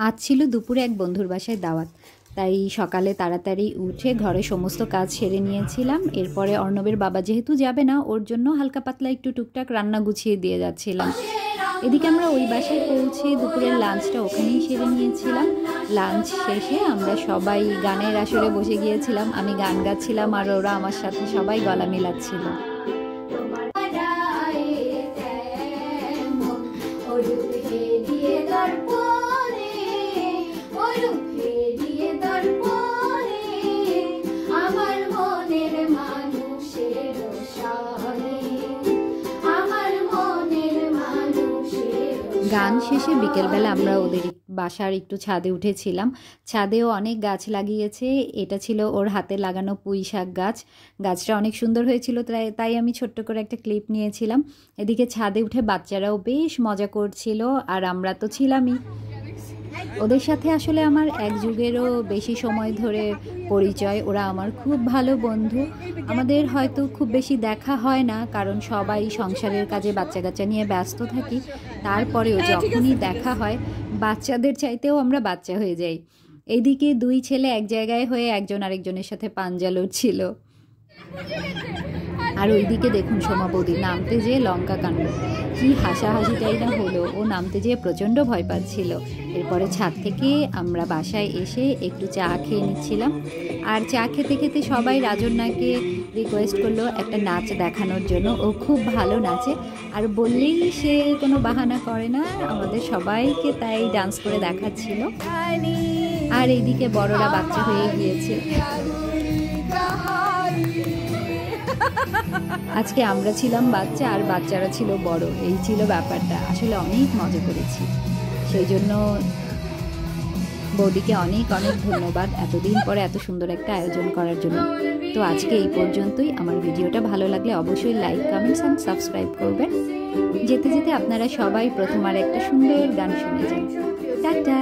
আজ ছিল দুপুরে এক বন্ধুর বাসায় দাওয়াত, তাই সকালে তাড়াতাড়ি উঠে ঘরে সমস্ত কাজ সেরে নিয়েছিলাম। এরপরে অর্ণবের বাবা যেহেতু যাবে না, ওর জন্য হালকা পাতলা একটু টুকটাক রান্না গুছিয়ে দিয়ে যাচ্ছিলাম। এদিকে আমরা ওই বাসায় পৌঁছে দুপুরের লাঞ্চটা ওখানেই সেরে নিয়েছিলাম। লাঞ্চ শেষে আমরা সবাই গানের আসরে বসে গিয়েছিলাম। আমি গান গাচ্ছিলাম আর ওরা আমার সাথে সবাই গলা মিলাচ্ছিল। গান শেষে বিকেলবেলা আমরা ওদের বাসার একটু ছাদে উঠেছিলাম। ছাদেও অনেক গাছ লাগিয়েছে। এটা ছিল ওর হাতে লাগানো পুঁই শাক গাছ। গাছটা অনেক সুন্দর হয়েছিল, তাই আমি ছোট্ট করে একটা ক্লিপ নিয়েছিলাম। এদিকে ছাদে উঠে বাচ্চারাও বেশ মজা করছিল, আর আমরা তো ছিলামই। ওদের সাথে আসলে আমার এক যুগেরও বেশি সময় ধরে পরিচয়। ওরা আমার খুব ভালো বন্ধু। আমাদের হয়তো খুব বেশি দেখা হয় না, কারণ সবাই সংসারের কাজে বাচ্চা কাচ্চা নিয়ে ব্যস্ত থাকি। তারপরেও যখনই দেখা হয়, বাচ্চাদের চাইতেও আমরা বাচ্চা হয়ে যাই। এইদিকে দুই ছেলে এক জায়গায় হয়ে একজন আরেকজনের সাথে পাঞ্জা লড়ছিল। আর ওইদিকে দেখুন সোমা বৌদি নামতে যেয়ে লঙ্কা কাণ্ড, কি হাসাহাসিটাই না হলো। ও নামতে যেয়ে প্রচণ্ড ভয় পাচ্ছিল। এরপরে ছাদ থেকে আমরা বাসায় এসে একটু চা খেয়ে নিচ্ছিলাম। আর চা খেতে খেতে সবাই রাজন্যাকে রিকোয়েস্ট করলো একটা নাচ দেখানোর জন্য। ও খুব ভালো নাচে, আর বললেই সে কোনো বাহানা করে না। আমাদের সবাইকে তাই ডান্স করে দেখাচ্ছিল। আর এইদিকে বড়রা বাচ্চা হয়ে গিয়েছে। আজকে আমরা ছিলাম বাচ্চা আর বাচ্চারা ছিল বড়, এই ছিল ব্যাপারটা। আসলে অনেক মজা করেছি। সেই জন্য বৌদিকে অনেক অনেক ধন্যবাদ এতদিন পরে এত সুন্দর একটা আয়োজন করার জন্য। তো আজকে এই পর্যন্তই। আমার ভিডিওটা ভালো লাগলে অবশ্যই লাইক, কমেন্টস অ্যান্ড সাবস্ক্রাইব করবেন। যেতে যেতে আপনারা সবাই প্রথম আর একটা সুন্দর গান শুনে যান। টাটা।